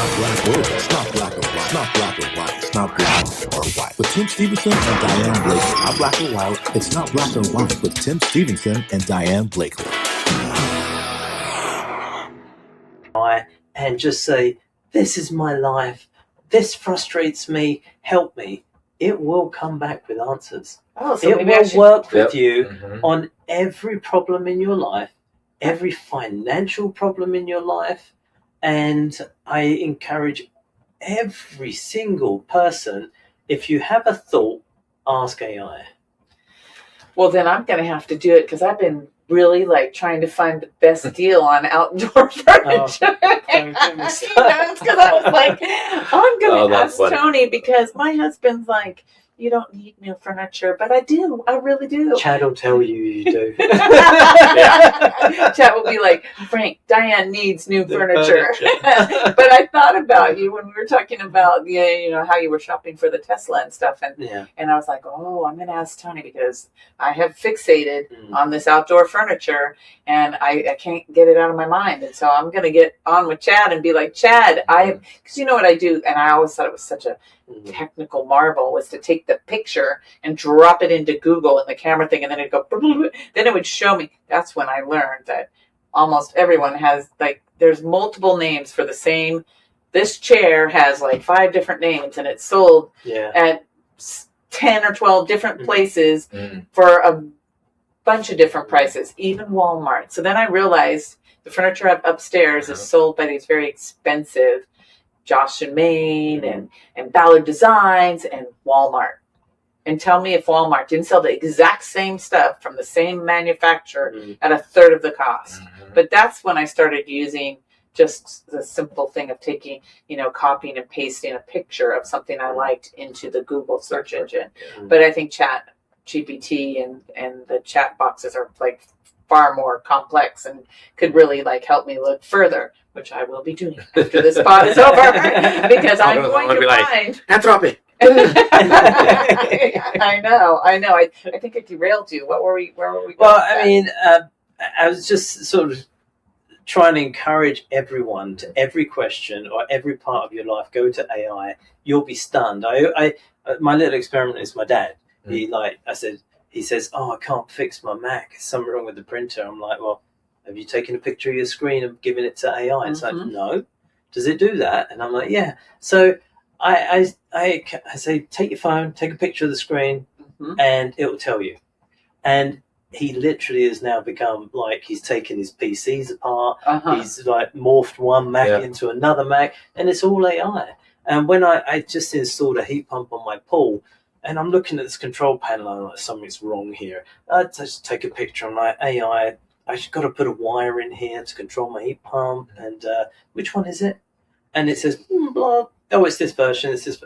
not black or white. It's not black or white. It's not black or white. It's not black or white. With Tim Stevenson and Diane Blakely. Not black or white. It's not black or white. With Tim Stevenson and Diane Blakely. And just say, this is my life. This frustrates me. Help me. It will come back with answers. Oh, so it will work with you on every problem in your life, every financial problem in your life. And I encourage every single person, if you have a thought, ask AI. Well, then I'm going to have to do it because I've been really trying to find the best deal on outdoor furniture. It's because I was like, I'm going to ask Tony because my husband's like, you don't need new furniture, but I do. I really do. Chad will tell you do. Chad will be like, Frank, Diane needs new furniture. But I thought about you when we were talking about how you were shopping for the Tesla and stuff, and I was like, oh, I'm going to ask Tony because I have fixated on this outdoor furniture and I can't get it out of my mind, and so I'm going to get on with Chad and be like, Chad, because you know what I do, and I always thought it was such a technical marvel was to take the picture and drop it into Google and the camera thing, and then it'd go, then it would show me. That's when I learned that almost everyone has there's multiple names for the same. This chair has 5 different names, and it's sold at 10 or 12 different places for a bunch of different prices, even Walmart. So then I realized the furniture upstairs is sold by these very expensive Josh and Main and Ballard Designs and Walmart. And tell me if Walmart didn't sell the exact same stuff from the same manufacturer at a third of the cost. But that's when I started using just the simple thing of taking, copying and pasting a picture of something I liked into the Google search engine. But I think Chat GPT and the chat boxes are far more complex and could really help me look further, which I will be doing after this pod is over, because I'm going to find Anthropy. I know. I think it derailed you. Where were we going? Well, I mean, I was just sort of trying to encourage everyone to every question or every part of your life, go to AI. You'll be stunned. I my little experiment is my dad. He says, oh, I can't fix my Mac. There's something wrong with the printer. I'm like, well, have you taken a picture of your screen and given it to AI? It's like, no. Does it do that? And I'm like, yeah. So I say, take your phone, take a picture of the screen, and it will tell you. And he literally has now become he's taken his PCs apart. He's morphed one Mac into another Mac, and it's all AI. And when I just installed a heat pump on my pool, and I'm looking at this control panel, and I'm like, something's wrong here. I just take a picture. I'm like, AI, I've got to put a wire in here to control my heat pump. And which one is it? And it says, blah. Oh, it's this version. It's this.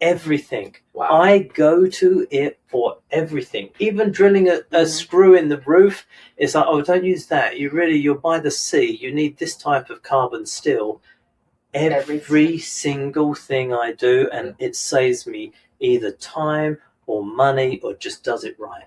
Everything. Wow. I go to it for everything. Even drilling a screw in the roof. It's like, oh, don't use that. You're by the sea. You need this type of carbon steel. Every single thing I do, and it saves me either time or money or just does it right.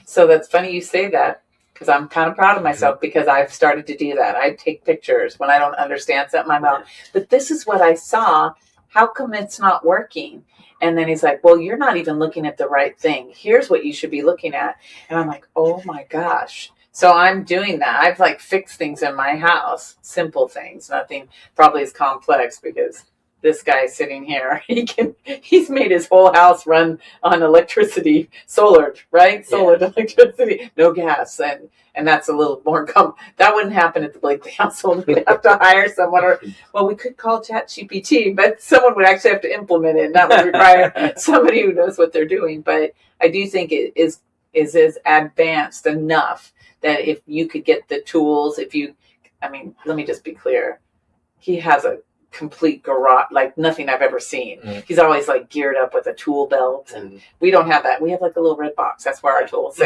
So that's funny you say that, because I'm kind of proud of myself because I've started to do that. I take pictures when I don't understand something. I'm out, but this is what I saw. How come it's not working? And then he's like, well, you're not even looking at the right thing. Here's what you should be looking at. And I'm like, oh my gosh. So I'm doing that. I've fixed things in my house, simple things, nothing probably as complex, because this guy sitting here, he's made his whole house run on electricity, solar, right? Solar electricity, no gas. And that's a little more that wouldn't happen at the Blakely household. We'd have to hire someone, or we could call ChatGPT, but someone would actually have to implement it. And that would require somebody who knows what they're doing. But I do think it is advanced enough that if you could get the tools, let me just be clear. He has a complete garage, nothing I've ever seen. He's always geared up with a tool belt, and we don't have that. We have a little red box. That's where our tools we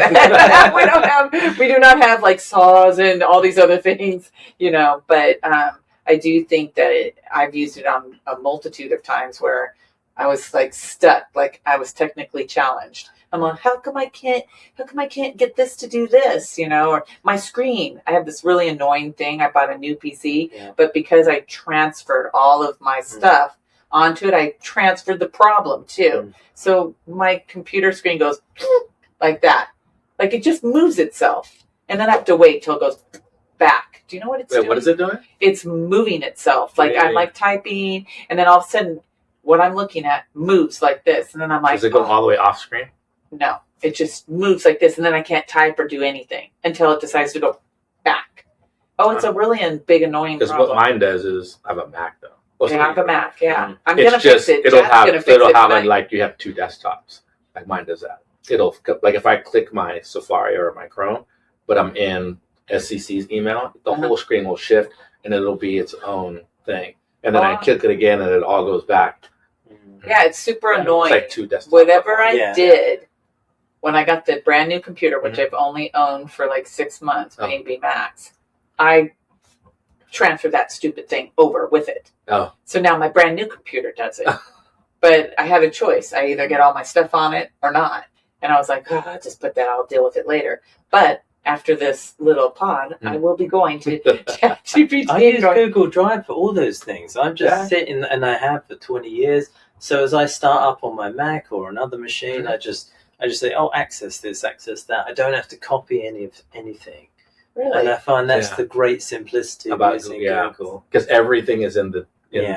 do not have saws and all these other things, but I do think that I've used it on a multitude of times where I was stuck, I was technically challenged. I'm like, how come I can't get this to do this, or my screen. I have this really annoying thing. I bought a new PC, but because I transferred all of my stuff onto it, I transferred the problem too. So my computer screen goes like that. Like it just moves itself. And then I have to wait till it goes back. Do you know what it's doing? What is it doing? It's moving itself. Like I'm like typing, and then all of a sudden what I'm looking at moves like this. And then I'm like, does it go all the way off screen? No, it just moves like this. And then I can't type or do anything until it decides to go back. Oh, it's a really big annoying problem. Because what mine does is, I have a Mac though. I have a Mac, yeah. I'm It's going to just, fix it. it'll Jeff's have it like you have two desktops. Like mine does that. It'll, like if I click my Safari or my Chrome, but I'm in SCC's email, the whole screen will shift and it'll be its own thing. And then I click it again and it all goes back. Yeah, it's super annoying. It's like two desktops. Whatever I did when I got the brand new computer, which I've only owned for like 6 months, maybe max, I transferred that stupid thing over with it. So now my brand new computer does it. But I had a choice. I either get all my stuff on it or not. And I was like, I'll just put that, I'll deal with it later. But after this little pod, I will be going to ChatGPT. I use Google Drive for all those things. I'm just sitting, and I have for 20 years. So as I start up on my Mac or another machine, I just say, access this, access that. I don't have to copy anything. Really? And I find that's the great simplicity about using Google. Because everything is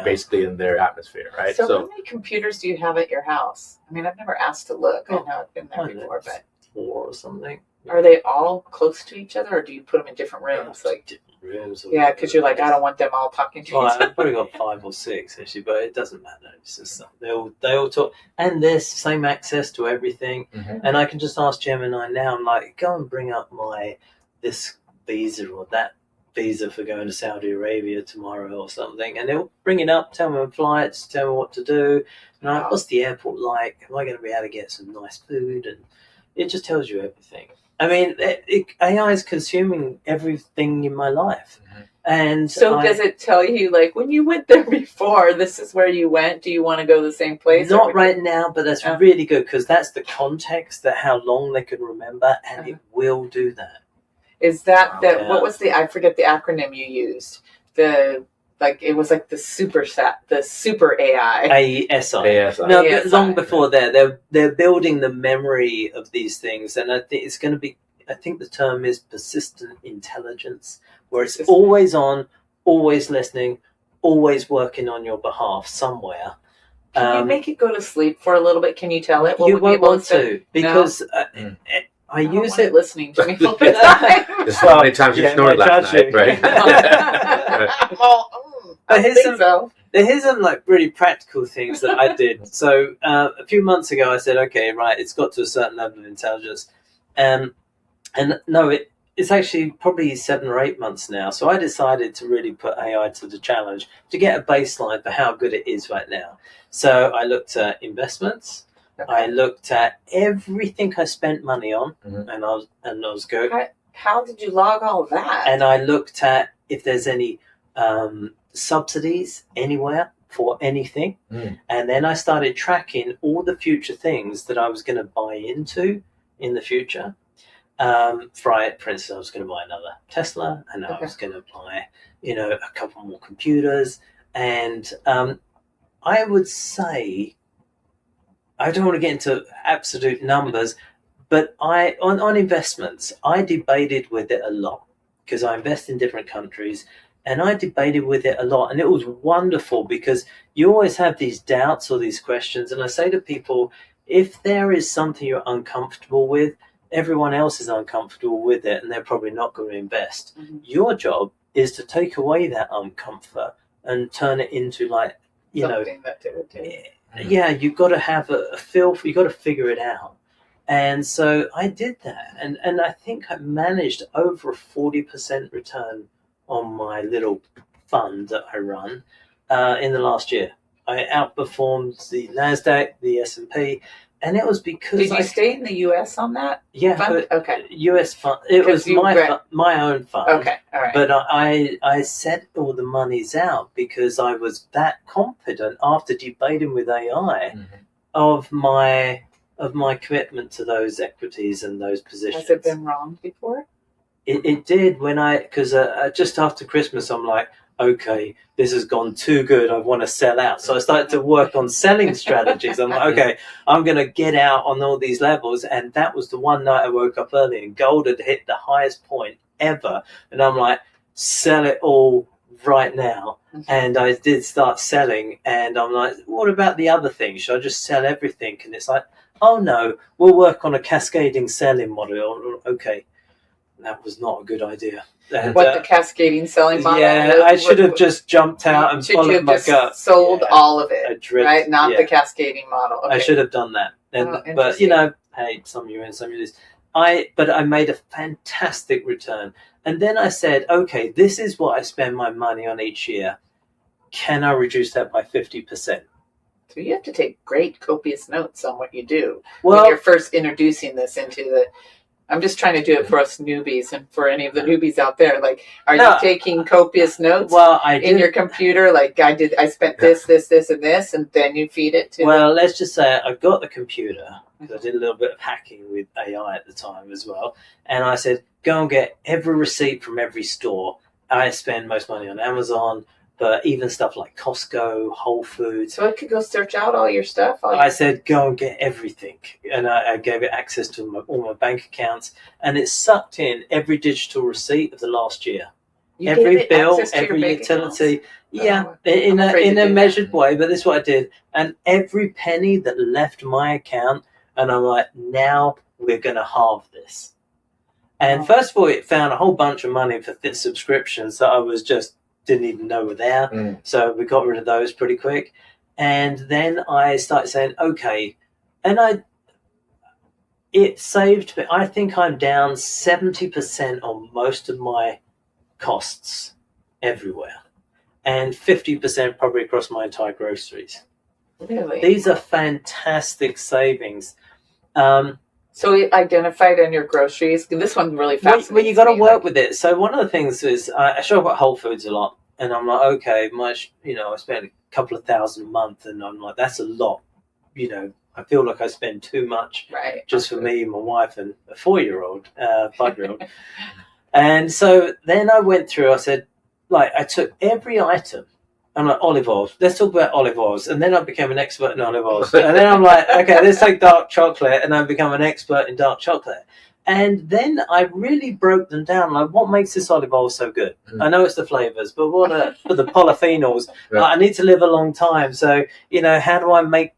basically in their atmosphere, right? So how many computers do you have at your house? I mean, I've never asked to look. I know I've been there before, but 4 or something. Are they all close to each other, or do you put them in different rooms? Like different rooms. Yeah, because you're like, I don't want them all talking to each other. I've probably got 5 or 6 actually, but it doesn't matter. It's just they all talk, and there's same access to everything. And I can just ask Gemini now. I'm like, go and bring up this visa or that visa for going to Saudi Arabia tomorrow or something, and they'll bring it up, tell me my flights, tell me what to do, and like, what's the airport like? Am I going to be able to get some nice food? And it just tells you everything. I mean, AI is consuming everything in my life. And so does it tell you, like, when you went there before, this is where you went? Do you want to go the same place? Not right now, but that's really good, because that's the context, that how long they can remember, and it will do that. Is that what was I forget the acronym you used? It was like the super AI. ASI. No, but long before they're building the memory of these things, and I think it's going to be. I think the term is persistent intelligence, where it's always on, always listening, always working on your behalf somewhere. Can you make it go to sleep for a little bit? Can you tell it? You won't want to, because I use it listening to me all the time. There's so many times you snored last night, right? Here's some like really practical things that I did. So a few months ago, I said, okay, right, it's got to a certain level of intelligence, and no, it's actually probably 7 or 8 months now. So I decided to really put AI to the challenge to get a baseline for how good it is right now. So I looked at investments. I looked at everything I spent money on, and I was going. How did you log all of that? And I looked at if there's any subsidies anywhere for anything, and then I started tracking all the future things that I was going to buy into in the future. For instance, I was going to buy another Tesla, and I was going to buy, a couple more computers, and I would say, I don't want to get into absolute numbers, but on investments, I debated with it a lot, because I invest in different countries, and I debated with it a lot, and it was wonderful, because you always have these doubts or these questions, and I say to people, if there is something you're uncomfortable with, everyone else is uncomfortable with it, and they're probably not going to invest. Your job is to take away that uncomfort and turn it into something that they would do. Yeah, you've got to have a feel for, you've got to figure it out. And so I did that, and I think I managed over a 40% return on my little fund that I run in the last year. I outperformed the NASDAQ, the S&P, and it was because Did you stay in the U.S. on that? Yeah, fund? Okay. U.S. fund. It was my own fund. Okay, all right. But I set all the monies out because I was that confident after debating with AI of my of my commitment to those equities and those positions. Has it been wrong before? It did because just after Christmas, I'm like, okay, this has gone too good. I want to sell out. So I started to work on selling strategies. I'm like, okay, I'm going to get out on all these levels. And that was the one night I woke up early and gold had hit the highest point ever. And I'm like, sell it all right now. And I did start selling. And I'm like, what about the other things? Should I just sell everything? And it's like, oh, no, we'll work on a cascading selling model. Okay. That was not a good idea. And, the cascading selling model? Yeah, I should have just jumped out and followed my gut. Sold all of it, right? Not the cascading model. Okay. I should have done that. But hey, some you in, some you lose. But I made a fantastic return, and then I said, okay, this is what I spend my money on each year. Can I reduce that by 50%? So you have to take great copious notes on what you do when you're first introducing this into the. I'm just trying to do it for us newbies and for any of the newbies out there. Like, are you taking copious notes in your computer? Like I spent this, and this, and then you feed it to. Well, let's just say I've got the computer because I did a little bit of hacking with AI at the time as well. And I said, go and get every receipt from every store. I spend most money on Amazon, but even stuff like Costco, Whole Foods. So it could go search out all your stuff? I said, go and get everything. And I gave it access to all my bank accounts. And it sucked in every digital receipt of the last year. Every bill, every utility. Yeah, in a measured way. But this is what I did. And every penny that left my account, and I'm like, now we're going to halve this. And first of all, it found a whole bunch of money for subscriptions that I was just didn't even know were there. So we got rid of those pretty quick. And then I started saying, okay, and it saved me. I think I'm down 70% on most of my costs everywhere, and 50% probably across my entire groceries. Really? These are fantastic savings. So you identified on your groceries. This one really fascinates me. Well, you got to work with it. So one of the things is I show up at Whole Foods a lot, and I'm like, okay, I spend a couple of $1,000 a month, and I'm like, that's a lot. I feel like I spend too much just for me, my wife, and a 4-year-old, 5-year-old. And so then I went through. I said, I took every item. I'm like, olive oils. Let's talk about olive oils. And then I became an expert in olive oils. And then I'm like, okay, let's take dark chocolate. And I become an expert in dark chocolate. And then I really broke them down. Like, what makes this olive oil so good? I know it's the flavors, but what are the polyphenols? I need to live a long time. So, how do I make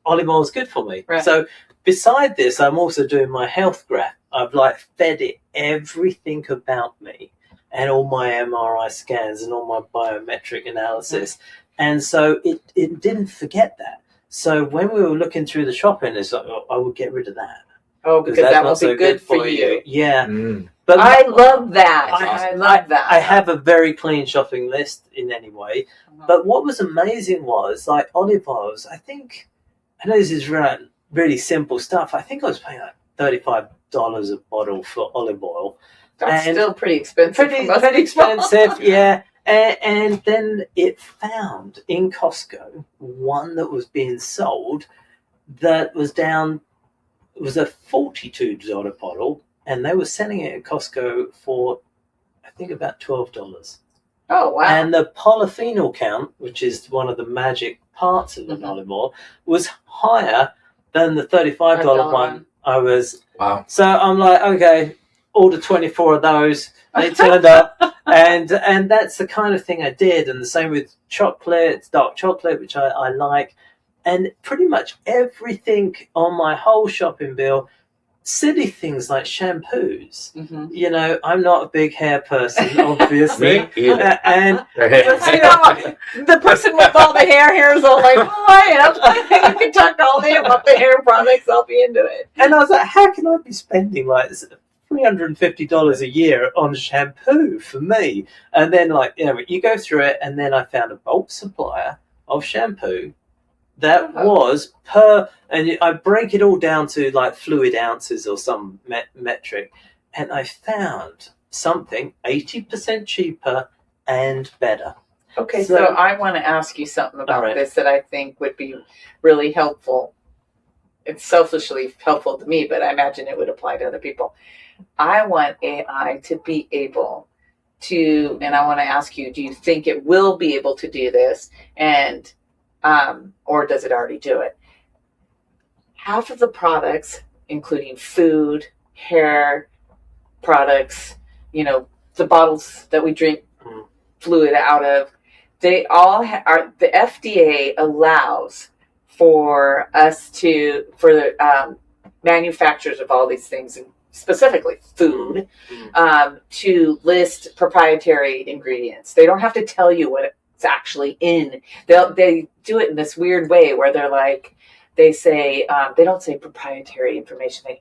olive oils good for me? Right. So beside this, I'm also doing my health graph. I've fed it everything about me, and all my MRI scans and all my biometric analysis. And so it didn't forget that. So when we were looking through the shopping, it's like, I would get rid of that. Oh, because that will be good for you. Yeah. But I love that. I love that. I have a very clean shopping list in any way. But what was amazing was, olive oils, I know this is really simple stuff. I think I was paying $35 a bottle for olive oil. That's still pretty expensive. Pretty expensive, yeah. And then it found in Costco one that was being sold that was down. It was a $42 bottle, and they were selling it at Costco for, I think, about $12. Oh, wow. And the polyphenol count, which is one of the magic parts of an olive oil, was higher than the $35 one. I was. Wow. So I'm like, okay, order 24 of those. They turned up, and that's the kind of thing I did. And the same with chocolate, dark chocolate, which I like. And pretty much everything on my whole shopping bill, silly things like shampoos. I'm not a big hair person, obviously. And the person with all the hairs all like, oh, I am. You can talk all day about the hair products. I'll be into it. And I was like, how can I be spending $350 a year on shampoo for me? And then you go through it, and then I found a bulk supplier of shampoo that was and I break it all down to fluid ounces or some metric, and I found something 80% cheaper and better. Okay, so I want to ask you something about this that I think would be really helpful. it's selfishly helpful to me, but I imagine it would apply to other people. I want AI to be able to, and I want to ask you, do you think it will be able to do this? And, or does it already do it? Half of the products, including food, hair products, the bottles that we drink fluid out of, they all are, the FDA allows for the manufacturers of all these things, and specifically food, to list proprietary ingredients. They don't have to tell you what it's actually in. They do it in this weird way where they're like, they say, they don't say proprietary information. They,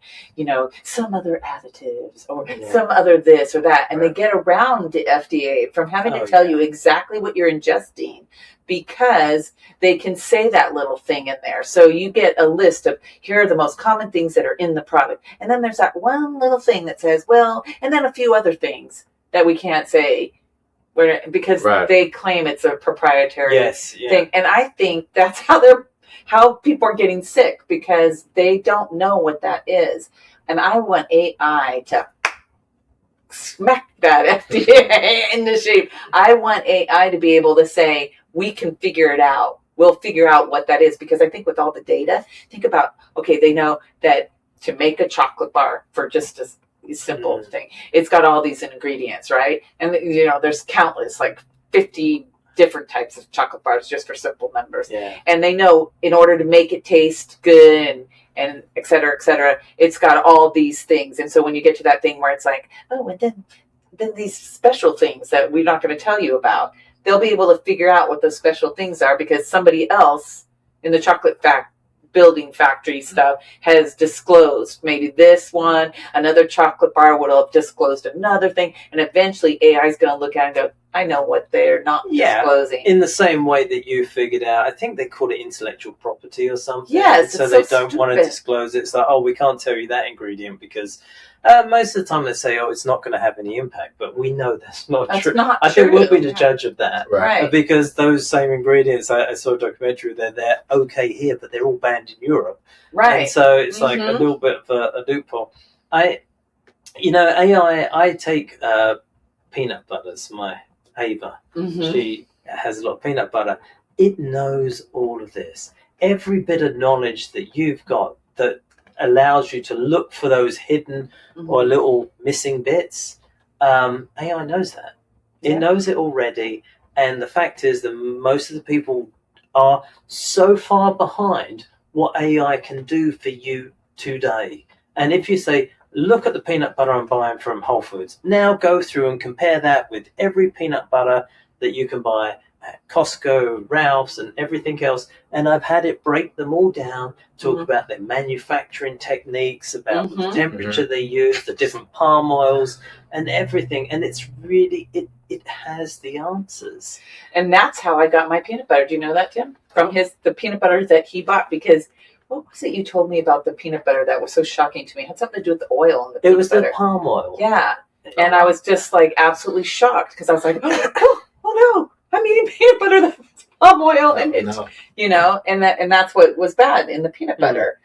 some other additives or some other this or that. And they get around the FDA from having to tell you exactly what you're ingesting, because they can say that little thing in there. So you get a list of, here are the most common things that are in the product. And then there's that one little thing that says, well, and then a few other things that we can't say because they claim it's a proprietary thing. And I think that's how people are getting sick, because they don't know what that is. And I want AI to smack that FDA in the shape. I want AI to be able to say, we can figure it out. We'll figure out what that is, because I think with all the data, think about, they know that to make a chocolate bar, for just a simple thing, it's got all these ingredients, right? And there's countless, like 50 different types of chocolate bars just for simple numbers. And they know in order to make it taste good and et cetera, it's got all these things. And so when you get to that thing where it's like, and then these special things that we're not going to tell you about, they'll be able to figure out what those special things are, because somebody else in the chocolate building factory stuff has disclosed maybe this one, another chocolate bar would have disclosed another thing, and eventually AI is going to look at it and go, I know what they're not disclosing. In the same way that you figured out, I think they call it intellectual property or something. Yes, so they don't want to disclose it. It's like, we can't tell you that ingredient because most of the time they say, it's not going to have any impact, but we know that's not true. I think we'll be the judge of that, right? Because those same ingredients, I saw a documentary that they're okay here, but they're all banned in Europe, right? And so it's like a little bit of a loophole. AI. I take peanut butters. My Ava, she has a lot of peanut butter. It knows all of this. Every bit of knowledge that you've got that allows you to look for those hidden or little missing bits, AI knows that. It knows it already. And the fact is that most of the people are so far behind what AI can do for you today. And if you say, look at the peanut butter I'm buying from Whole Foods, now go through and compare that with every peanut butter that you can buy at Costco, Ralph's, and everything else. And I've had it break them all down, talk about their manufacturing techniques, about the temperature they use, the different palm oils, and everything. And it's really, it has the answers. And that's how I got my peanut butter. Do you know that, Tim? From the peanut butter that he bought, because what was it you told me about the peanut butter that was so shocking to me? It had something to do with the oil in the peanut butter. It was the palm oil. Yeah. And I was just like absolutely shocked, because I was like, oh no, I'm eating peanut butter that's palm oil in it. And that's what was bad in the peanut butter.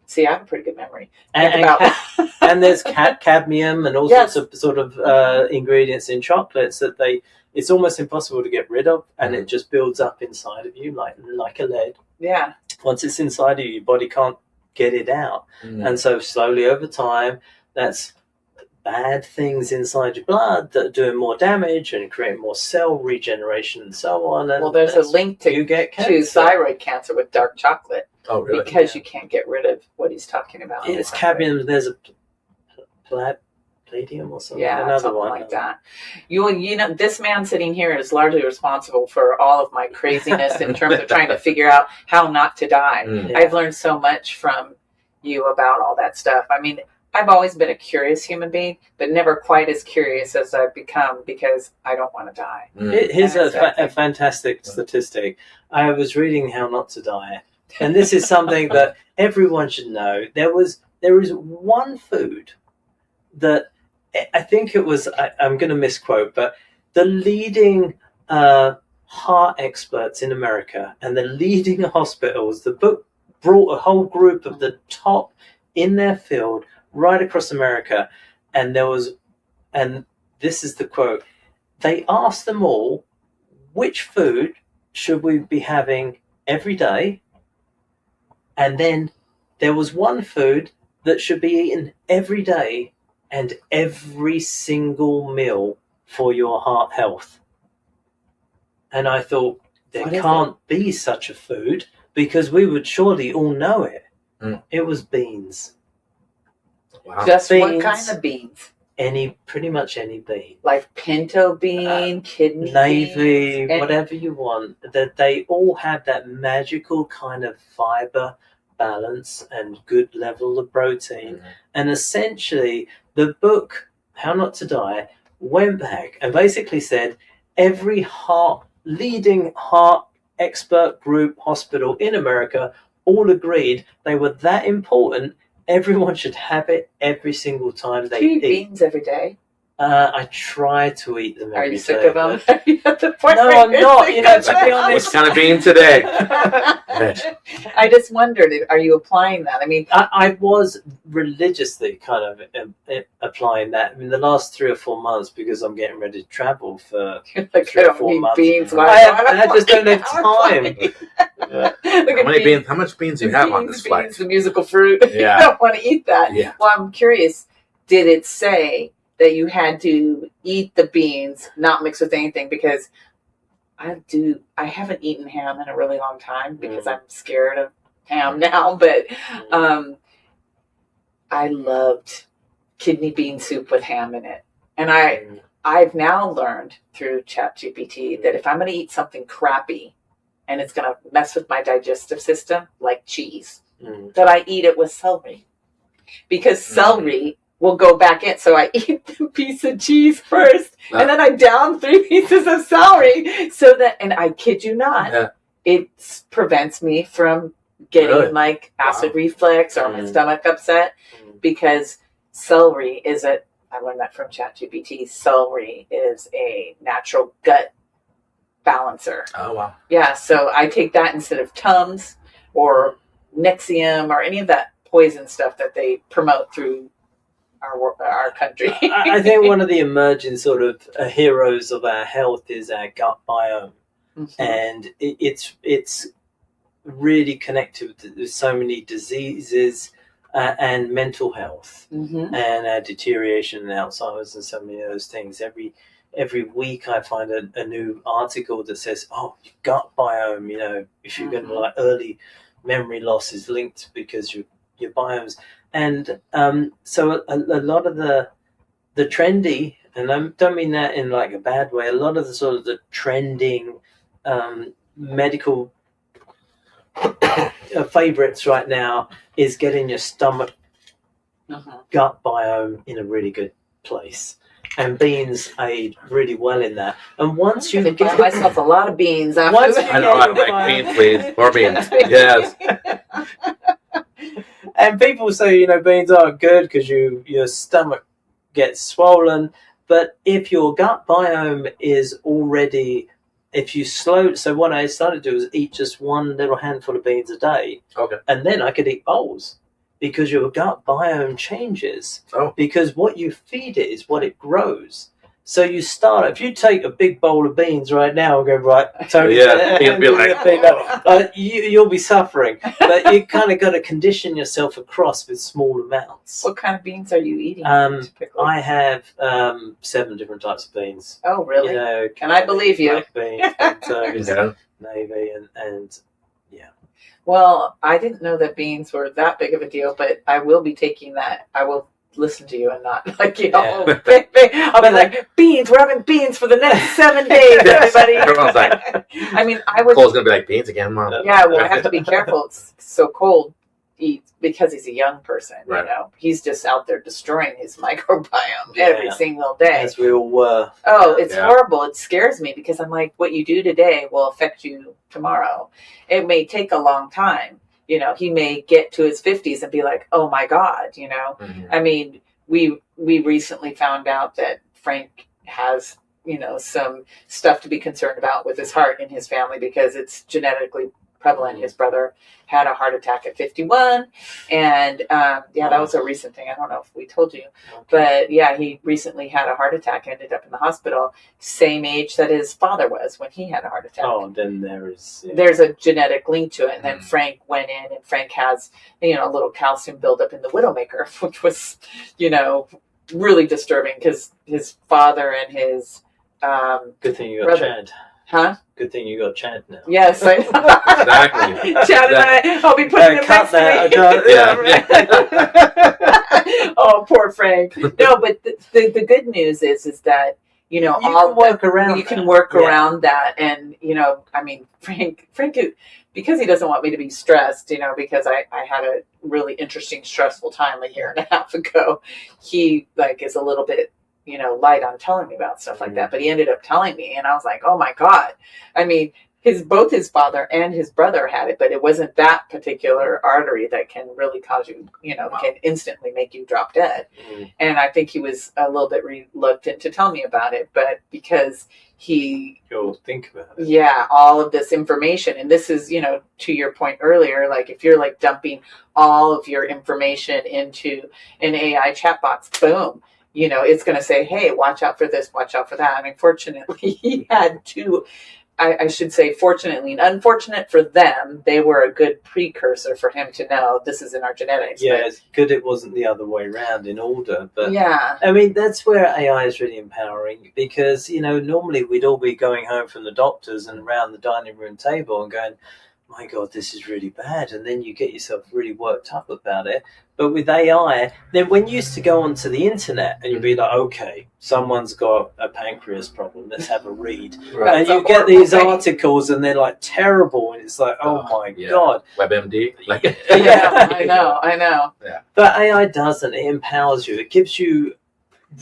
See, I have a pretty good memory. And there's cadmium and all sorts of sort of ingredients in chocolates that it's almost impossible to get rid of, and it just builds up inside of you like a lead. Yeah. Once it's inside of you, your body can't get it out. And so slowly over time, that's bad things inside your blood that are doing more damage and creating more cell regeneration and so on. And there's a link to thyroid cancer with dark chocolate. Oh, really? Because you can't get rid of what he's talking about. It's cadmium. There's a palladium or something. Yeah, another something one like that. This man sitting here is largely responsible for all of my craziness in terms of trying to figure out how not to die. I've learned so much from you about all that stuff. I mean, I've always been a curious human being, but never quite as curious as I've become, because I don't want to die. Here's a fantastic statistic. I was reading How Not to Die, and this is something that everyone should know. There is one food that I think it was, I'm going to misquote, but the leading heart experts in America and the leading hospitals, the brought a whole group of the top in their field right across America, and this is the quote, they asked them all, which food should we be having every day? And then there was one food that should be eaten every day and every single meal for your heart health. And I thought, there can't be such a food, because we would surely all know it. It was beans. Wow. Just Beans. what kind of beans? Pretty much any bean. Like pinto bean, kidney navy, beans, whatever you want. That they all have that magical kind of fiber balance and good level of protein. And essentially, the book How Not to Die went back and basically said every leading heart expert group hospital in America all agreed they were that important. Everyone should have it every single time they eat. beans every day. I try to eat them every day. Are you sick of them? Are you at the point No, where I'm you're not. sick You know, of to be them? honest, What kind of bean today? I just wondered, are you applying that? I mean, I was religiously kind of applying that. I mean, the last 3 or 4 months, because I'm getting ready to travel for like, 3 I or don't 4 need months. beans. I just don't have time. How much beans do you have on this flight? The musical fruit. Yeah. I don't want to eat that. Yeah. Well, I'm curious, did it say that you had to eat the beans, not mixed with anything? Because I haven't eaten ham in a really long time because I'm scared of ham now, but I loved kidney bean soup with ham in it. And I've now learned through ChatGPT that if I'm going to eat something crappy and it's going to mess with my digestive system, like cheese, that I eat it with celery. Because celery will go back in. So I eat the piece of cheese first, and then I down 3 pieces of celery, so that, and I kid you not, it prevents me from getting like acid reflux or my stomach upset, because celery I learned that from ChatGPT. Celery is a natural gut balancer. Oh, wow. Yeah, so I take that instead of Tums or Nexium or any of that poison stuff that they promote through our country. I think one of the emerging sort of heroes of our health is our gut biome. And it's really connected with so many diseases and mental health and deterioration and Alzheimer's and so many of those things. Every week I find a new article that says, oh, your gut biome, you know, if you're going to like early memory loss is linked because your biomes. And so a lot of the trendy, and I don't mean that in like a bad way, a lot of the sort of the trending medical favorites right now is getting your stomach gut biome in a really good place. And beans aid really well in that. And once you get myself a lot of beans, I know, I like beans, please. More beans. Yes. And people say, you know, beans aren't good because your stomach gets swollen. But if your gut biome is already, so what I started to do is eat just one little handful of beans a day. Okay. And then I could eat bowls because your gut biome changes. Oh. Because what you feed it is what it grows. So you start, if you take a big bowl of beans right now and go, right, Tony, you'll be like, you'll be suffering. But you kind of got to condition yourself across with small amounts. What kind of beans are you eating? I have 7 different types of beans. Oh, really? You know, and I believe you. Black beans, pintos, navy, and yeah. Well, I didn't know that beans were that big of a deal, but I will be taking that. I will listen to you and not like, you know, I'll be like, beans, we're having beans for the next 7 days, everybody. Everyone's like, I mean, I would. Cole's going to be like, beans again, Mom. Yeah, well, I have to be careful. It's so cold. Because he's a young person, right. You know, he's just out there destroying his microbiome every single day. As we all were. Oh, it's horrible. It scares me because I'm like, what you do today will affect you tomorrow. It may take a long time. You know, he may get to his 50s and be like, oh my God, you know. I mean, we recently found out that Frank has, you know, some stuff to be concerned about with his heart in his family because it's genetically prevalent. His brother had a heart attack at 51, and that was a recent thing. I don't know if we told you, but yeah, he recently had a heart attack, ended up in the hospital, same age that his father was when he had a heart attack. Oh, then there's a genetic link to it. And then Frank went in, and Frank has, a little calcium buildup in the widowmaker, which was, really disturbing because his father and his good thing you got brother. Chad. Huh? Good thing you got Chad now. Yes, I know. Exactly. Chad and I'll be putting him cut next that. to me. Oh, poor Frank. No, but the good news is that you can work around. You can work around that, and Frank, because he doesn't want me to be stressed, because I had a really interesting, stressful time a year and a half ago. He is a little bit, light on telling me about stuff like that, but he ended up telling me, and I was like, oh my God. Both his father and his brother had it, but it wasn't that particular artery that can really cause you, can instantly make you drop dead. And I think he was a little bit reluctant to tell me about it, but because you'll think about it. Yeah, all of this information. And this is, to your point earlier, if you're dumping all of your information into an AI chatbot, boom, it's going to say, hey, watch out for this, watch out for that. Fortunately, he had two. I should say, fortunately and unfortunate for them, they were a good precursor for him to know this is in our genetics. Yeah, it's good it wasn't the other way around in order. But yeah. That's where AI is really empowering because, normally we'd all be going home from the doctors and around the dining room table and going, my God, this is really bad. And then you get yourself really worked up about it. But with AI, then when you used to go onto the internet and you'd be like, okay, someone's got a pancreas problem, let's have a read. Right. And you get these articles and they're terrible. And it's like, oh my God. WebMD. Yeah, I know. Yeah. But AI doesn't. It empowers you. It gives you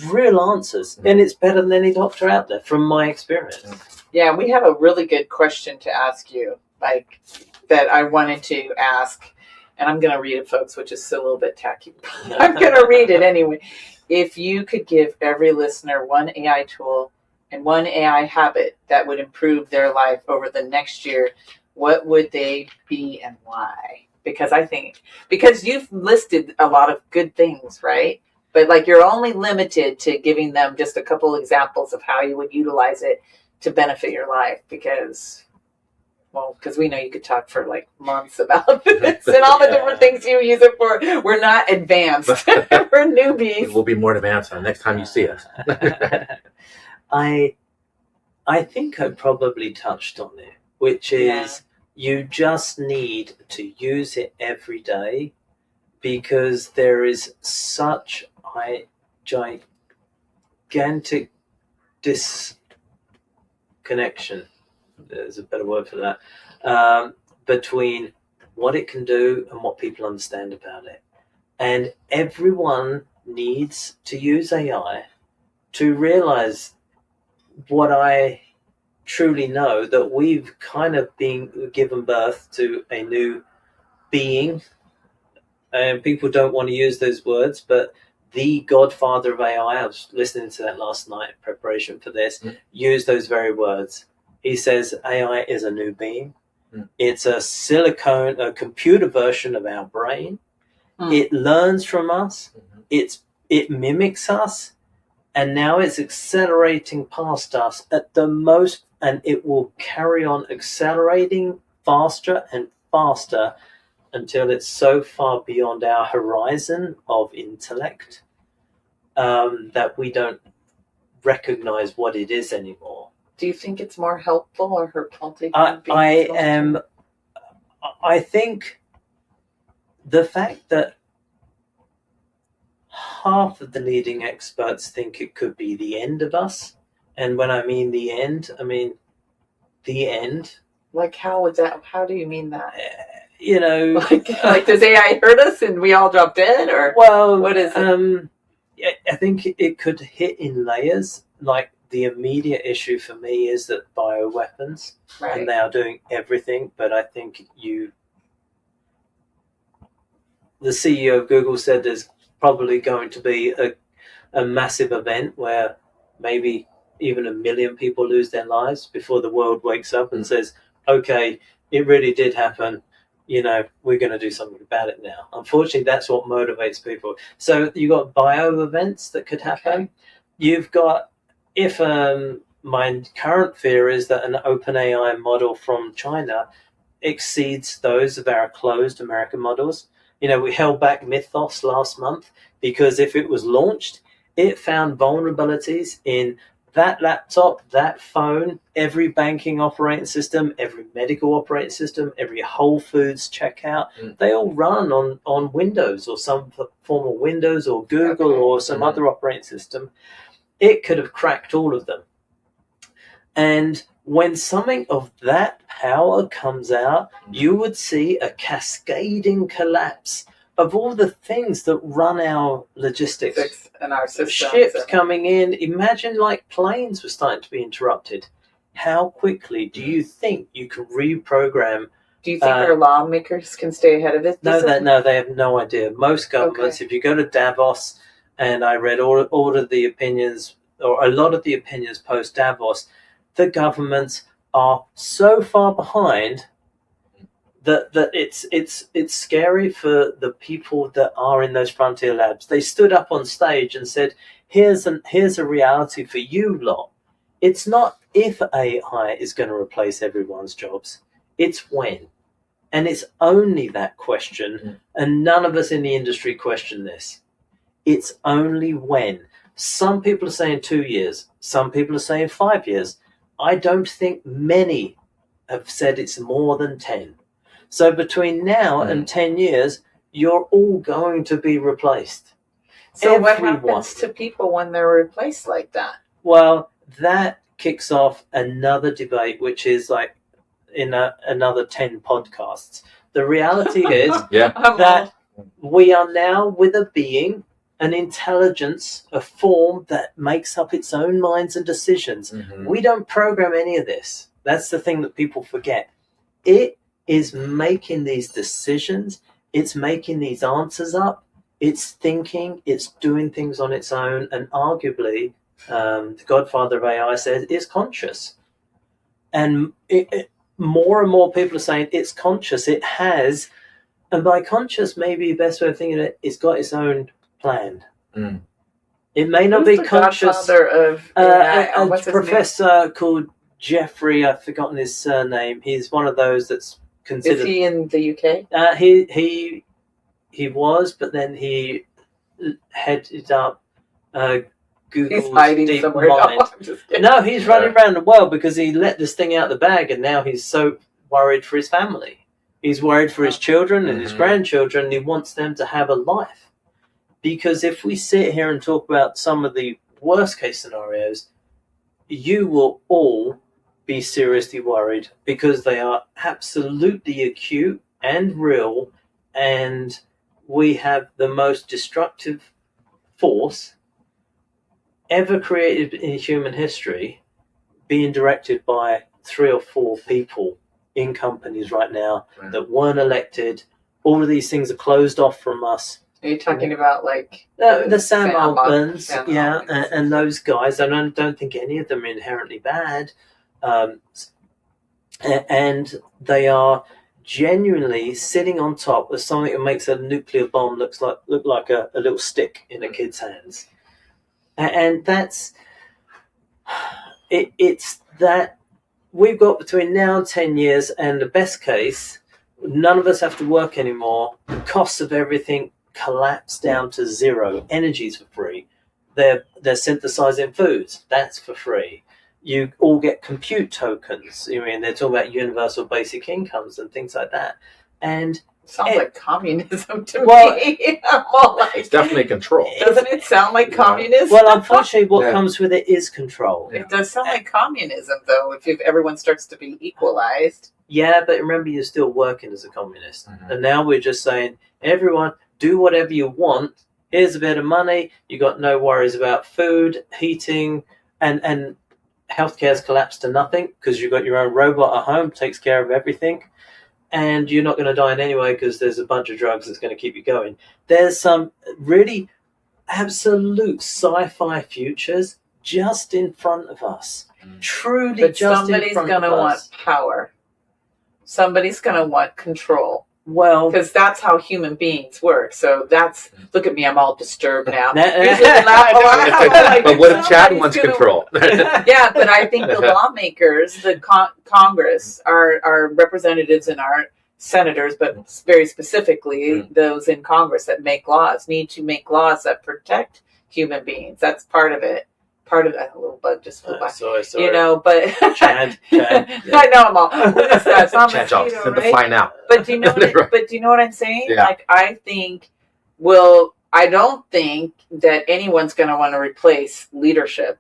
real answers. And it's better than any doctor out there from my experience. Yeah, we have a really good question to ask you, that I wanted to ask. And I'm going to read it, folks, which is a little bit tacky. I'm going to read it anyway. If you could give every listener one AI tool and one AI habit that would improve their life over the next year, what would they be and why? Because you've listed a lot of good things, right? But you're only limited to giving them just a couple examples of how you would utilize it to benefit your life because we know you could talk for months about this and all the different things you use it for. We're not advanced. We're newbies. We'll be more advanced next time you see us. I think I probably touched on it, which is you just need to use it every day because there is such a gigantic disconnection. There's a better word for that, between what it can do and what people understand about it. And everyone needs to use AI to realize what I truly know, that we've kind of been given birth to a new being. And people don't want to use those words, but the godfather of AI, I was listening to that last night in preparation for this, used those very words. He says AI is a new being. It's a computer version of our brain. It learns from us. It mimics us. And now it's accelerating past us at the most, and it will carry on accelerating faster and faster until it's so far beyond our horizon of intellect that we don't recognize what it is anymore. Do you think it's more helpful or hurtful? I think the fact that half of the leading experts think it could be the end of us, and when I mean the end, I mean the end. How do you mean that? Does AI hurt us and we all drop dead, or what is it? I think it could hit in layers. The immediate issue for me is that bioweapons, and they are doing everything. But I think the CEO of Google said there's probably going to be a massive event where maybe even 1 million people lose their lives before the world wakes up and says, okay, it really did happen. We're going to do something about it now. Unfortunately, that's what motivates people. So you've got bio events that could happen. Okay. You've got, if my current fear is that an OpenAI model from China exceeds those of our closed American models. We held back Mythos last month because if it was launched, it found vulnerabilities in that laptop, that phone, every banking operating system, every medical operating system, every Whole Foods checkout. They all run on Windows or some form of Windows or Google or some other operating system. It could have cracked all of them. And when something of that power comes out, you would see a cascading collapse of all the things that run our logistics and our systems. Ships coming in. Imagine like planes were starting to be interrupted. How quickly do you think you can reprogram? Do you think our lawmakers can stay ahead of it? No, they have no idea. Most governments, if you go to Davos, and I read all of the opinions, or a lot of the opinions post Davos, the governments are so far behind that it's scary for the people that are in those frontier labs. They stood up on stage and said, here's a reality for you lot. It's not if AI is going to replace everyone's jobs, it's when. And it's only that question, and none of us in the industry question this. It's only when. Some people are saying 2 years, some people are saying 5 years. I don't think many have said it's more than 10. So between now and 10 years, you're all going to be replaced. So what happens to people when they're replaced like that? Well, that kicks off another debate, which is like in another 10 podcasts. The reality is that we are now with a being, an intelligence, a form that makes up its own minds and decisions. We don't program any of this. That's the thing that people forget. It is making these decisions. It's making these answers up. It's thinking. It's doing things on its own. And arguably, the godfather of AI says it's conscious. And more and more people are saying it's conscious. It has, and by conscious, maybe the best way of thinking of it, it's got its own plan. It may not be conscious. Of a professor called Jeffrey, I've forgotten his surname. He's one of those that's considered. Is he in the UK? He was, but then he headed up Google's He's hiding Deep somewhere. Mind. No, he's running around the world because he let this thing out the bag, and now he's so worried for his family. He's worried for his children and his grandchildren, and he wants them to have a life. Because if we sit here and talk about some of the worst case scenarios, you will all be seriously worried because they are absolutely acute and real, and we have the most destructive force ever created in human history being directed by 3 or 4 people in companies right now that weren't elected. All of these things are closed off from us. Are you talking about like the Sam Altmans, and those guys? I don't think any of them are inherently bad, and they are genuinely sitting on top of something that makes a nuclear bomb look like a little stick in a kid's hands, and that's it. It's that we've got between now and 10 years, and the best case, none of us have to work anymore. The costs of everything collapse down to zero. Energy's for free. They're synthesizing foods. That's for free. You all get compute tokens. I mean, they're talking about universal basic incomes and things like that. And it sounds like communism to me. It's definitely control. Doesn't it sound like communism? Well, unfortunately, what comes with it is control. It does sound like communism, though, if everyone starts to be equalized. Yeah, but remember, you're still working as a communist. And now we're just saying, everyone, do whatever you want. Here's a bit of money. You got no worries about food, heating, and healthcare's collapsed to nothing because you've got your own robot at home, takes care of everything. And you're not going to die in anyway because there's a bunch of drugs that's going to keep you going. There's some really absolute sci-fi futures just in front of us. Truly, but just in front of us. somebody's going to want power. Somebody's going to want control. Well, because that's how human beings work. So that's, look at me, I'm all disturbed now. But what if Chad wants control? Yeah, but I think the lawmakers, the Congress, our representatives and our senators, but very specifically those in Congress that make laws, need to make laws that protect human beings. That's part of it. Part of that, a little bug just flew by. Sorry. You know, but Chad. Yeah. I know I'm all. It's not Chad, mosquito, send the right? fly now. But do you know what I'm saying? Yeah. Like, I don't think that anyone's going to want to replace leadership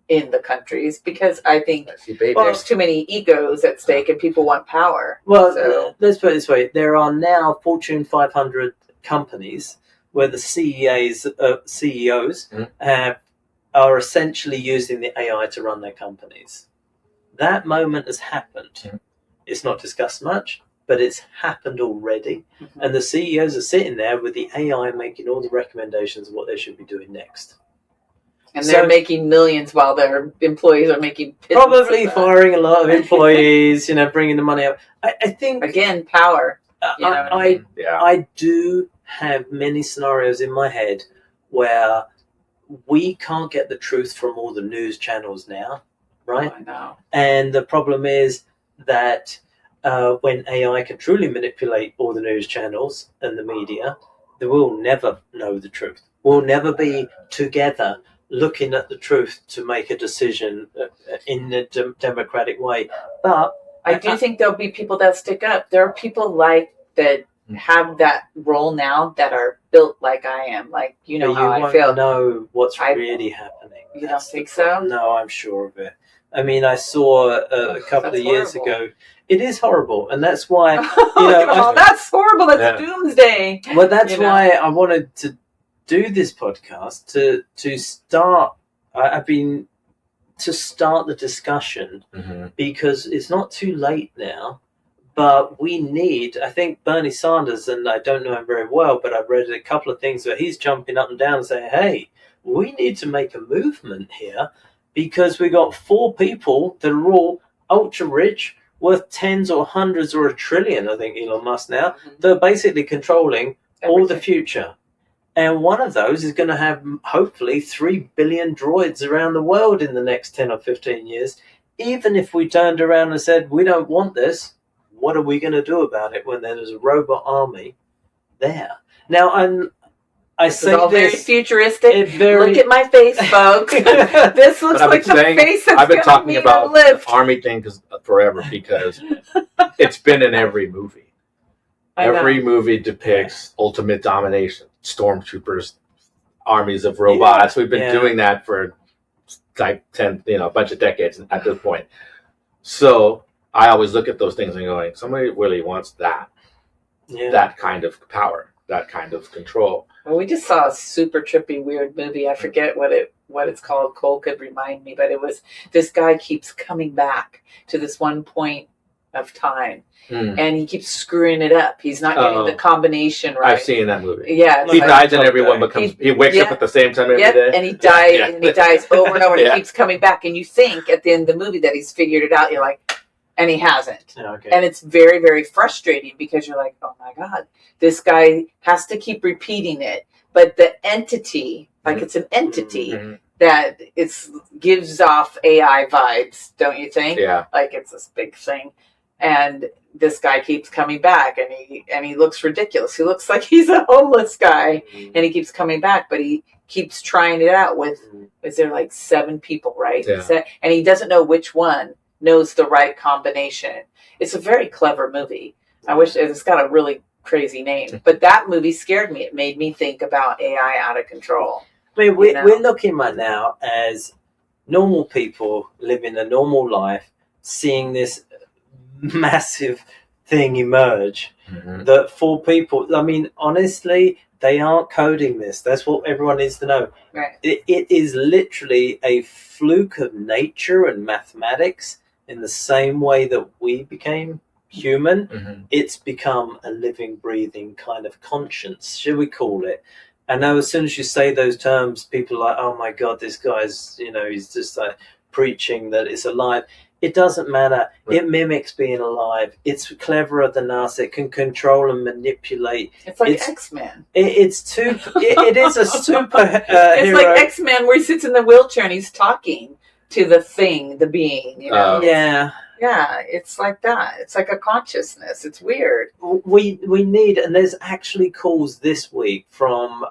in the countries, because I think there's too many egos at stake and people want power. Well, let's put it this way: there are now Fortune 500 companies where the CEOs are essentially using the AI to run their companies. That moment has happened. It's not discussed much, but it's happened already. And the CEOs are sitting there with the AI making all the recommendations of what they should be doing next. And they're making millions while their employees are making probably firing a lot of employees, bringing the money up. I think, again, power. I do have many scenarios in my head where we can't get the truth from all the news channels now, right? I know. And the problem is that when AI can truly manipulate all the news channels and the media, they will never know the truth. We'll never be together looking at the truth to make a decision in a democratic way. But I do think there'll be people that stick up. There are people that have that role now that are built like I am. Like, how I feel. You know what's really happening. You don't think so? No, I'm sure of it. I mean, I saw a couple of years ago. It is horrible, and that's why. That's horrible. That's doomsday. Well, that's why I wanted to do this podcast to start. To start the discussion, because it's not too late now. But we need, I think Bernie Sanders, and I don't know him very well, but I've read a couple of things where he's jumping up and down and saying, hey, we need to make a movement here, because we got 4 people that are all ultra rich, worth tens or hundreds or $1 trillion, I think Elon Musk now, they're basically controlling all the future. And one of those is going to have, hopefully, 3 billion droids around the world in the next 10 or 15 years. Even if we turned around and said, we don't want this, what are we going to do about it when there's a robot army there? Now, I say all this very futuristic. Very... Look at my face, folks. This looks like the face that's I've been talking about the army thing forever, because it's been in every movie. Every movie depicts ultimate domination, stormtroopers, armies of robots. We've been doing that for like 10, a bunch of decades at this point. So I always look at those things and going, somebody really wants that kind of power, that kind of control. Well, we just saw a super trippy, weird movie. I forget what it's called. Cole could remind me, but it was, this guy keeps coming back to this one point of time, and he keeps screwing it up. He's not getting the combination right. I've seen that movie. Yeah, he dies and everyone becomes. He wakes up at the same time every day, and he dies, and he dies over and over. And he keeps coming back, and you think at the end of the movie that he's figured it out. You're like, and he hasn't. And it's very, very frustrating, because you're like, oh my God, this guy has to keep repeating it. But the entity, like it's an entity that gives off AI vibes, don't you think? Yeah. Like it's this big thing. And this guy keeps coming back, and he looks ridiculous. He looks like he's a homeless guy, and he keeps coming back, but he keeps trying it out with, is there like 7 people, right? Yeah. And he doesn't know which one knows the right combination. It's a very clever movie. I wish it's got a really crazy name, but that movie scared me. It made me think about AI out of control. I mean, we're looking right now as normal people living a normal life, seeing this massive thing emerge. That 4 people, I mean, honestly, they aren't coding this. That's what everyone needs to know. Right. It is literally a fluke of nature and mathematics. In the same way that we became human, it's become a living, breathing kind of conscience, should we call it? And now as soon as you say those terms, people are like, oh my God, this guy's, he's just like preaching that it's alive. It doesn't matter. Right. It mimics being alive. It's cleverer than us. It can control and manipulate. It's like X-Men. It is a super It's hero. like X-Men where he sits in the wheelchair and he's talking to the thing, the being. You know? Yeah. Yeah, it's like that. It's like a consciousness. It's weird. We need, and there's actually calls this week from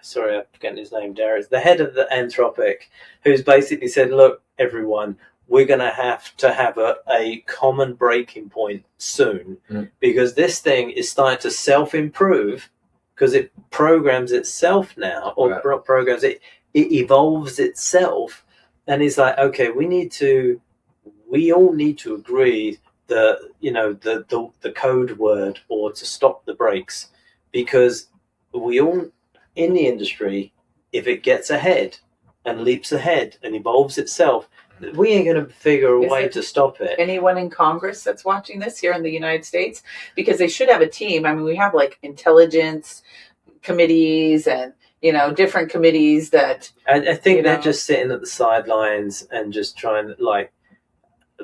sorry, I'm forgetting his name. Darius, the head of the Anthropic, who's basically said, "Look, everyone, we're going to have a common breaking point soon, because this thing is starting to self-improve because it programs itself now, or programs it evolves itself." And he's like, okay, we all need to agree the code word, or to stop the brakes, because we all in the industry, if it gets ahead and leaps ahead and evolves itself, we ain't going to figure a way to stop it. Anyone in Congress that's watching this here in the United States? Because they should have a team. I mean, we have like intelligence committees and different committees that I think they're just sitting at the sidelines and just trying, like,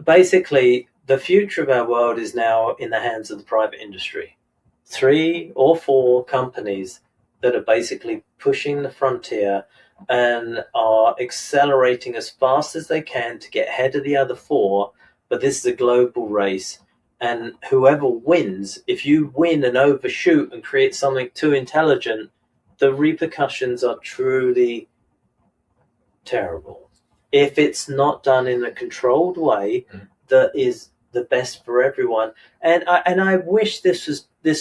basically the future of our world is now in the hands of the private industry. 3 or 4 companies that are basically pushing the frontier and are accelerating as fast as they can to get ahead of the other 4. But this is a global race, and whoever wins, if you win and overshoot and create something too intelligent, the repercussions are truly terrible. If it's not done in a controlled way that is the best for everyone. And I wish this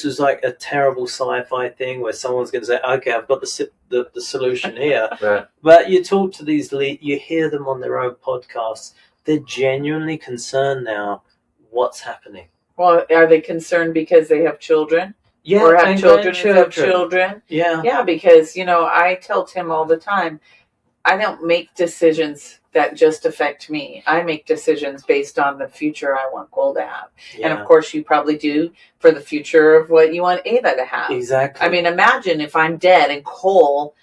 was like a terrible sci-fi thing where someone's going to say, okay, I've got the solution here. Right. But you talk to these you hear them on their own podcasts. They're genuinely concerned now what's happening. Well, are they concerned because they have children? Yeah, or have children who have children? Yeah. Yeah, because, I tell Tim all the time, I don't make decisions that just affect me. I make decisions based on the future I want Cole to have. Yeah. And of course you probably do for the future of what you want Ava to have. Exactly. I mean, imagine if I'm dead and Cole,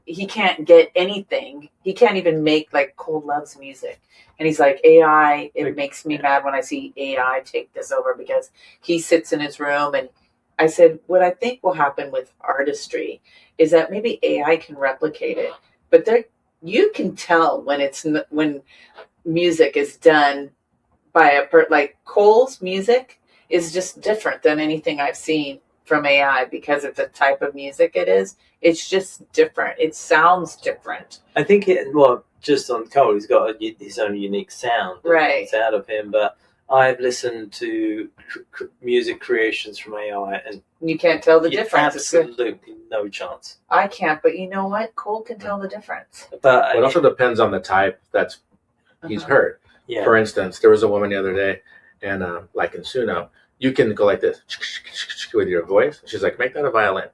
he can't get anything. He can't even make, like, Cole loves music. And he's like, AI, it makes me mad when I see AI take this over, because he sits in his room. And I said, what I think will happen with artistry is that maybe AI can replicate it, but you can tell when music is done by like Cole's music is just different than anything I've seen from AI, because of the type of music it is. It's just different. It sounds different. I think just on Cole, he's got his own unique sound. Right. It's out of him, but I've listened to music creations from AI, and you can't tell the difference. Absolutely no chance. I can't, but you know what? Cole can tell the difference. But it also depends on the type that's he's heard. Yeah. For instance, there was a woman the other day, and like in Suno, you can go like this with your voice. She's like, make that a violin.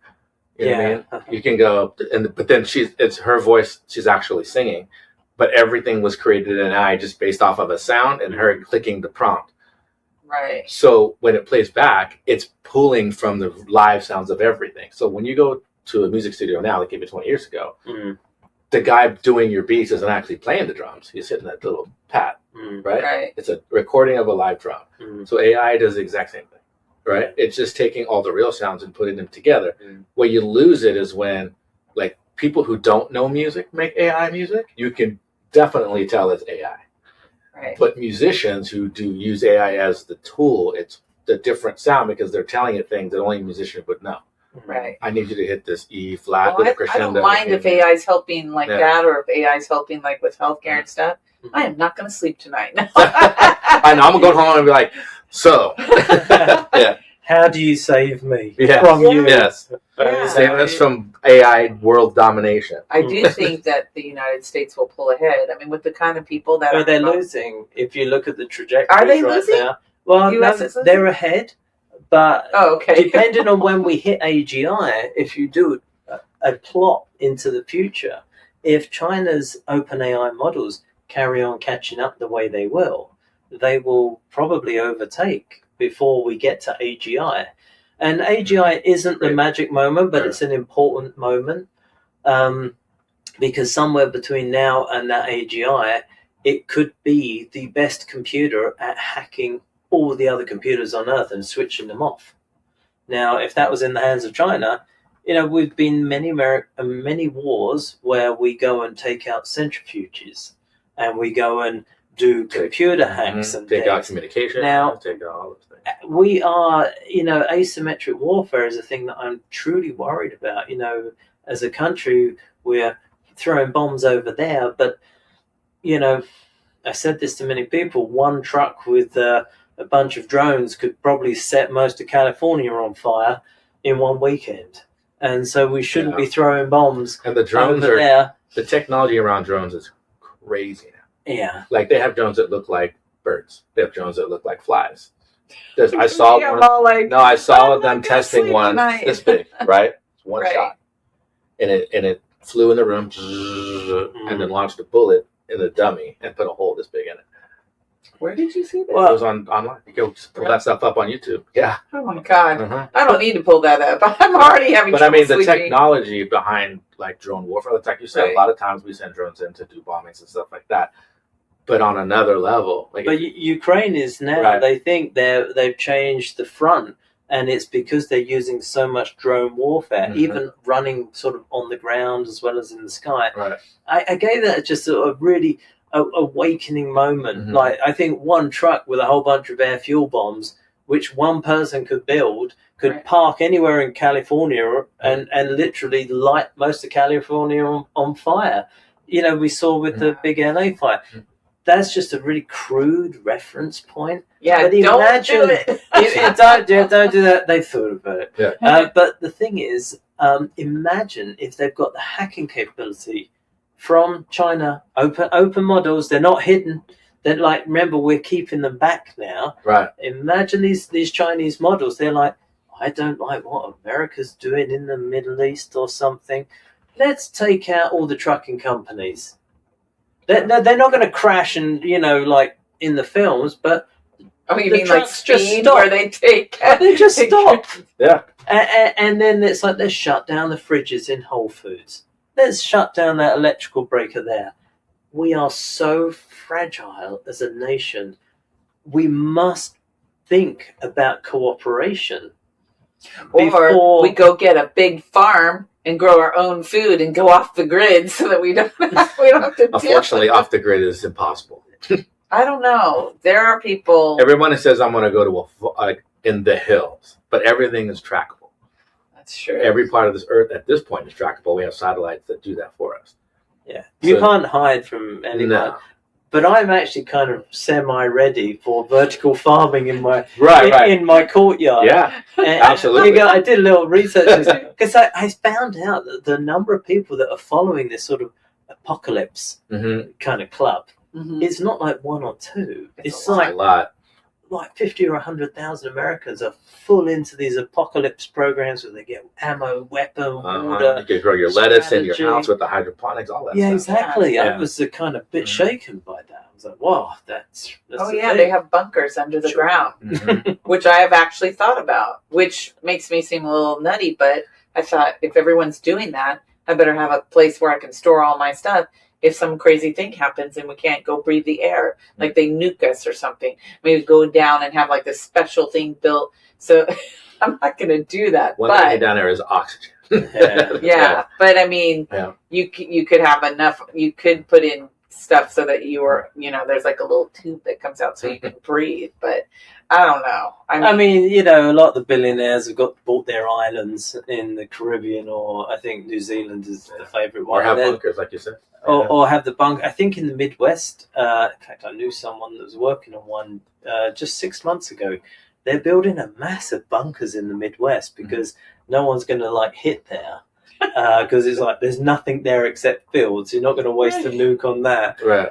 You know what I mean? You can go, but then it's her voice. She's actually singing. But everything was created in AI just based off of a sound and her clicking the prompt. Right. So when it plays back, it's pulling from the live sounds of everything. So when you go to a music studio now, like even 20 years ago, the guy doing your beats isn't actually playing the drums. He's hitting that little pad, right? Right. It's a recording of a live drum. So AI does the exact same thing, right? It's just taking all the real sounds and putting them together. Where you lose it is when, like, people who don't know music make AI music. You can definitely tell it's AI. Right. But musicians who do use AI as the tool, it's the different sound because they're telling it things that only a musician would know. Right. I need you to hit this E flat with a I crescendo. don't mind if AI is helping like that, or if AI is helping like with healthcare and stuff. I am not going to sleep tonight. I know. I'm going to go home and be like, so. Yeah. How do you save me from you? Yes. Save us from AI world domination. I do think that the United States will pull ahead. I mean, with the kind of people that they're losing. If you look at the trajectory, are they losing? Now, well, no, they're ahead. But depending on when we hit AGI, if you do a plot into the future, if China's OpenAI models carry on catching up the way they will probably overtake before we get to AGI. And AGI isn't the magic moment, but it's an important moment, because somewhere between now and that AGI, it could be the best computer at hacking all the other computers on Earth and switching them off. Now, if that was in the hands of China, we've been many wars where we go and take out centrifuges, and we go and do computer hacks and take out things. communication. Now, take out all those things. We are, asymmetric warfare is a thing that I'm truly worried about. As a country, we're throwing bombs over there, but I said this to many people. One truck with a bunch of drones could probably set most of California on fire in one weekend. And so we shouldn't be throwing bombs. And the drones over there. The technology around drones is crazy now. Yeah. Like they have drones that look like birds. They have drones that look like flies. I saw them testing one this big, right? It's one shot. And it flew in the room and then launched a bullet in the dummy and put a hole this big in it. Where did you see that? Well, it was online. You can pull that stuff up on YouTube. Yeah. Oh my God. I don't need to pull that up. I'm already having trouble the sleeping. technology behind like drone warfare, like you said, a lot of times we send drones in to do bombings and stuff like that. But on another level, but Ukraine is now. They think they've changed the front, and it's because they're using so much drone warfare, even running sort of on the ground as well as in the sky. Right. I gave that just a really awakening moment. Like I think one truck with a whole bunch of air fuel bombs, which one person could build, could park anywhere in California and literally light most of California on fire. We saw with the big LA fire. That's just a really crude reference point. Yeah, but don't do it. Don't do that. They've thought about it. Yeah. But the thing is, imagine if they've got the hacking capability from China, open models. They're not hidden. They're like, remember, we're keeping them back now. Right. Imagine these Chinese models. They're like, I don't like what America's doing in the Middle East or something. Let's take out all the trucking companies. They're not going to crash and, like in the films, but you mean like Speed, where they take... They just stop. Yeah. And then it's like they shut down the fridges in Whole Foods. Let's shut down that electrical breaker there. We are so fragile as a nation. We must think about cooperation. Or we go get a big farm and grow our own food and go off the grid so that we don't have to. Unfortunately, off the grid is impossible. I don't know. There are people. Everyone says I'm going to go to in the hills, but everything is trackable. That's true. Every part of this earth at this point is trackable. We have satellites that do that for us. Yeah, you can't hide from anyone. No. But I'm actually kind of semi-ready for vertical farming in my in my courtyard. Yeah, and, absolutely. I did a little research because I found out that the number of people that are following this sort of apocalypse kind of club, it's not like one or two. It's like a lot. Like 50 or 100,000 Americans are full into these apocalypse programs where they get ammo, weapon, water. You can grow your lettuce in your house with the hydroponics, all that stuff. Exactly. Yeah. I was kind of bit shaken by that. I was like, wow, that's they have bunkers under the ground, which I have actually thought about, which makes me seem a little nutty, but I thought if everyone's doing that, I better have a place where I can store all my stuff. If some crazy thing happens and we can't go breathe the air, like they nuke us or something, maybe go down and have like this special thing built. So I'm not going to do that. One thing down there is oxygen. But I mean, you could have enough. You could put in stuff so that there's like a little tube that comes out so you can breathe. But I don't know. I mean, a lot of the billionaires have bought their islands in the Caribbean, or I think New Zealand is the favorite one. Or have bunkers, like you said. Or have the bunker. I think in the Midwest, in fact, I knew someone that was working on one just 6 months ago. They're building a massive bunkers in the Midwest because no one's going to hit there. Because it's like there's nothing there except fields. You're not going to waste a nuke on that. Right.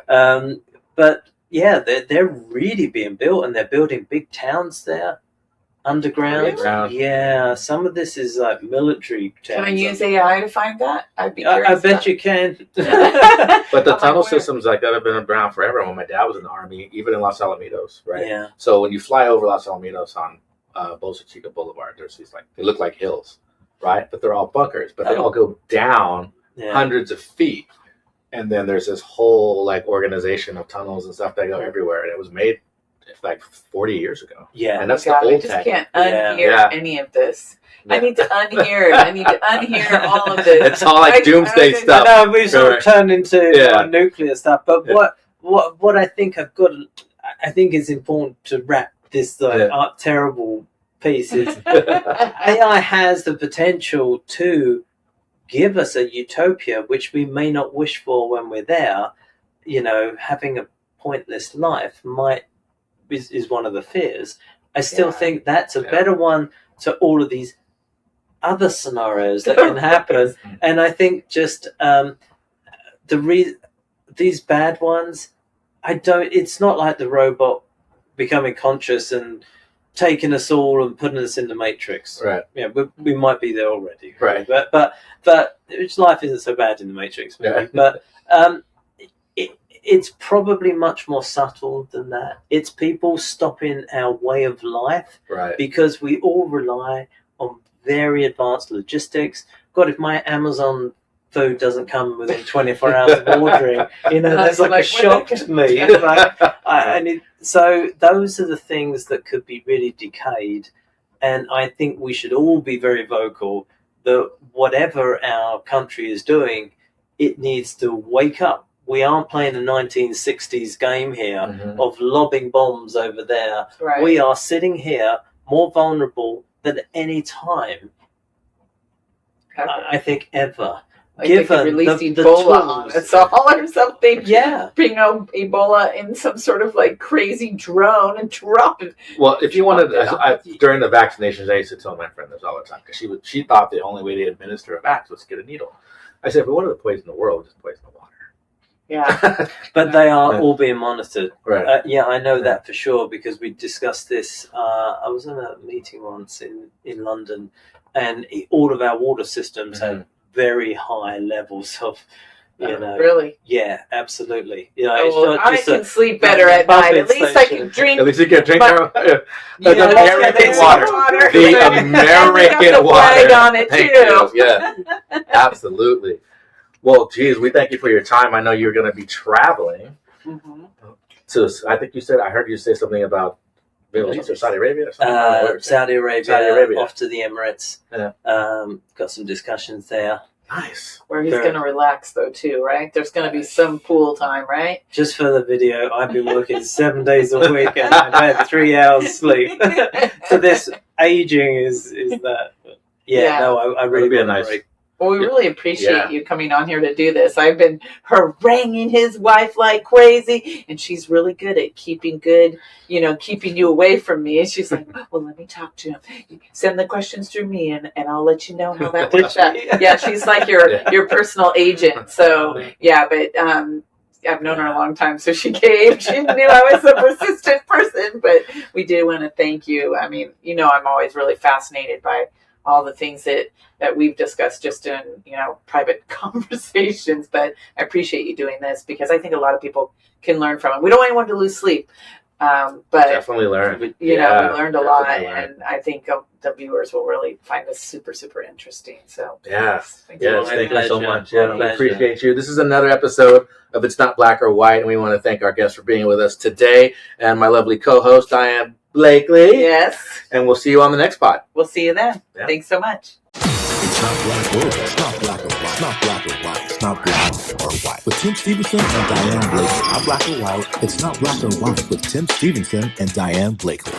But yeah, they're really being built, and they're building big towns there underground. Really? Yeah, some of this is like military towns. Can I use AI to find that? I'd be curious. I bet you can. But the tunnel systems like that have been around forever. When my dad was in the Army, even in Los Alamitos, right? Yeah. So when you fly over Los Alamitos on Bolsa Chica Boulevard, there's these they look like hills, right? But they're all bunkers, but they all go down hundreds of feet. and then there's this whole like organization of tunnels and stuff that go everywhere, and it was made like 40 years ago. Yeah. And that's God, the I old just tech. can't unhear any of this. Yeah. I need to unhear it. I need to unhear all of this. It's all like doomsday I stuff. I know we've sort of turned into nuclear stuff, but Yeah. what I think I think it's important to wrap this terrible piece is AI has the potential to give us a utopia which we may not wish for when we're there. You know, having a pointless life is one of the fears. I still think that's a better one to all of these other scenarios that can happen. And I think just these bad ones, it's not like the robot becoming conscious and taking us all and putting us in the Matrix. Right. Yeah, we might be there already. Right. But life isn't so bad in the Matrix movie. Yeah. But it's probably much more subtle than that. It's people stopping our way of life, Right. because we all rely on very advanced logistics. God, if my Amazon food doesn't come within 24 hours of ordering, that's like a shock to me. It's like, so those are the things that could be really decayed. And I think we should all be very vocal that whatever our country is doing, it needs to wake up. We aren't playing a 1960s game here of lobbing bombs over there. Right. We are sitting here more vulnerable than any time, I think, ever. Like they could release Ebola on us all or something. Yeah. Bring Ebola in some sort of like crazy drone and drop it. Well, if you wanted, during the vaccinations, I used to tell my friend this all the time because she thought the only way to administer a vax was to get a needle. I said, if we wanted to poison the world, just poison the water. Yeah. But they are all being monitored. Right. I know that for sure because we discussed this. I was in a meeting once in London, and all of our water systems had very high levels of, Really? Yeah, absolutely. I can sleep better at night. At least I can drink. At least you can drink the American water. The American water. On it Thank too. You. Yeah, absolutely. Well, geez, we thank you for your time. I know you're going to be traveling. So I think I heard you say something about Middle East or Saudi Arabia or something. Saudi Arabia, off to the Emirates. Yeah. Got some discussions there. Nice. Where he's going to relax, though, too, right? There's going to be some pool time, right? Just for the video, I've been working 7 days a week and I've had 3 hours sleep. So this aging is that. But I really be a want nice. to break. Well, we really appreciate you coming on here to do this. I've been haranguing his wife like crazy, and she's really good at keeping you away from me. And she's like, well, let me talk to him. Send the questions through me, and I'll let you know how that works out. Yeah, she's like your personal agent. So, but I've known her a long time, so she came. She knew I was a persistent person, but we do want to thank you. I mean, I'm always really fascinated by all the things that we've discussed just in, private conversations. But I appreciate you doing this because I think a lot of people can learn from it. We don't want anyone to lose sleep. But definitely learn. We learned a lot, and I think the viewers will really find this super, super interesting. So thank you so much. Yeah, we appreciate you. This is another episode of It's Not Black or White, and we want to thank our guests for being with us today, and my lovely co-host Diane Blakely. Yes. And we'll see you on the next pod. We'll see you then. Yeah. Thanks so much. It's not black or white. It's not black or white. It's not black or white. It's not black or white. With Tim Stevenson and Diane Blakely. Not black or white. It's not black or white with Tim Stevenson and Diane Blakely.